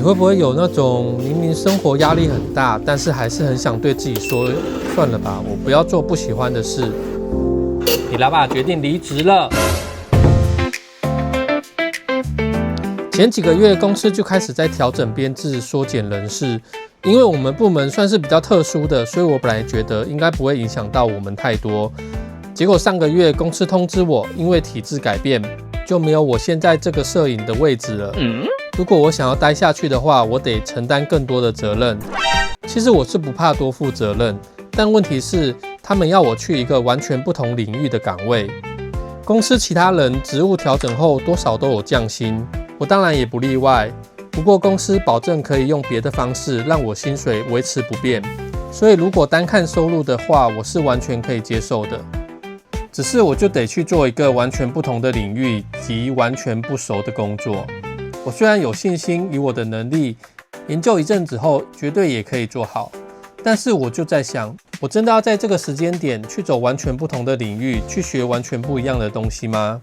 会不会有那种明明生活压力很大，但是还是很想对自己说，算了吧，我不要做不喜欢的事。你老板决定离职了。前几个月公司就开始在调整编制，缩减人事。因为我们部门算是比较特殊的，所以我本来觉得应该不会影响到我们太多。结果上个月公司通知我，因为体制改变，就没有我现在这个摄影的位置了。如果我想要待下去的话，我得承担更多的责任。其实我是不怕多负责任，但问题是他们要我去一个完全不同领域的岗位。公司其他人职务调整后多少都有降薪，我当然也不例外。不过公司保证可以用别的方式让我薪水维持不变，所以如果单看收入的话，我是完全可以接受的。只是我就得去做一个完全不同的领域及完全不熟的工作。我虽然有信心，以我的能力，研究一阵子后绝对也可以做好，但是我就在想，我真的要在这个时间点去走完全不同的领域，去学完全不一样的东西吗？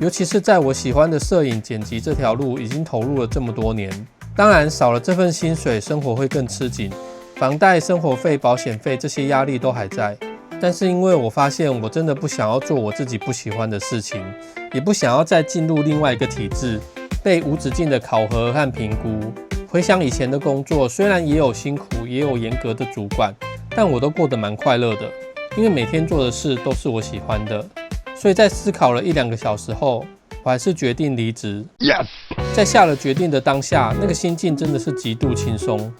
尤其是在我喜欢的摄影剪辑这条路已经投入了这么多年，当然少了这份薪水，生活会更吃紧，房贷、生活费、保险费这些压力都还在。但是因为我发现我真的不想要做我自己不喜欢的事情，也不想要再进入另外一个体制，被无止境的考核和评估。回想以前的工作，虽然也有辛苦，也有严格的主管，但我都过得蛮快乐的，因为每天做的事都是我喜欢的。所以在思考了1-2个小时后，我还是决定离职。Yes! 在下了决定的当下，那个心境真的是极度轻松。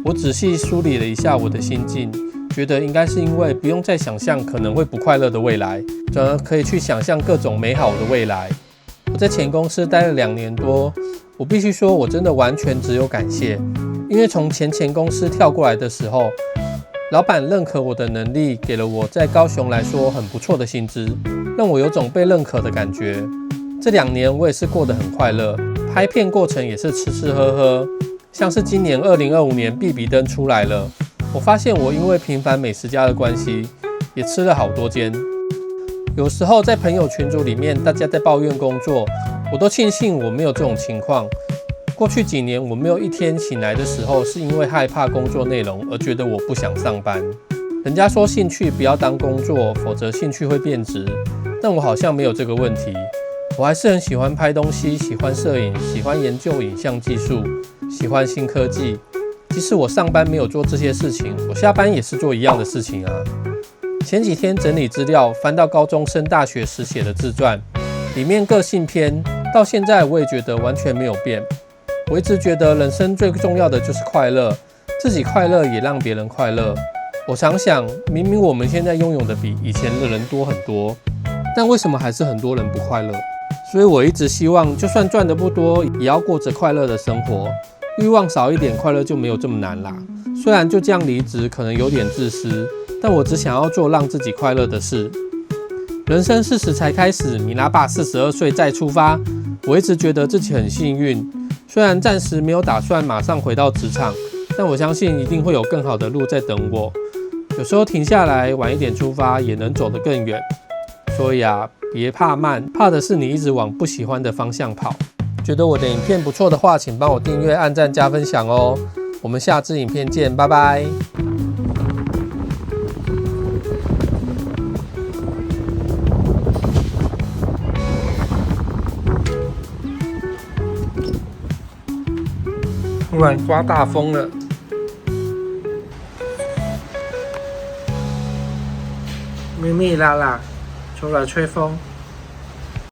我仔细梳理了一下我的心境，觉得应该是因为不用再想象可能会不快乐的未来，转而可以去想象各种美好的未来。我在前公司待了2年多，我必须说我真的完全只有感谢，因为从前公司跳过来的时候，老板认可我的能力，给了我在高雄来说很不错的薪资，让我有种被认可的感觉。这2年我也是过得很快乐，拍片过程也是吃吃喝喝。像是今年2025年必比登出来了，我发现我因为平凡美食家的关系，也吃了好多间。有时候在朋友群组里面，大家在抱怨工作，我都庆幸我没有这种情况。过去几年，我没有一天醒来的时候是因为害怕工作内容而觉得我不想上班。人家说兴趣不要当工作，否则兴趣会变质，但我好像没有这个问题。我还是很喜欢拍东西，喜欢摄影，喜欢研究影像技术，喜欢新科技。即使我上班没有做这些事情，我下班也是做一样的事情啊。前几天整理资料，翻到高中升大学时写的自传，里面个性篇，到现在我也觉得完全没有变。我一直觉得人生最重要的就是快乐，自己快乐也让别人快乐。我常想，明明我们现在拥有的比以前的人多很多，但为什么还是很多人不快乐？所以我一直希望，就算赚得不多，也要过着快乐的生活。欲望少一点，快乐就没有这么难啦。虽然就这样离职可能有点自私，但我只想要做让自己快乐的事。人生40才开始，米拉爸42岁再出发。我一直觉得自己很幸运，虽然暂时没有打算马上回到职场，但我相信一定会有更好的路在等我。有时候停下来，晚一点出发，也能走得更远。所以啊，别怕慢，怕的是你一直往不喜欢的方向跑。觉得我的影片不错的话，请帮我订阅、按赞、加分享哦。我们下支影片见，拜拜。突然刮大风了，咪咪啦啦，出来吹风。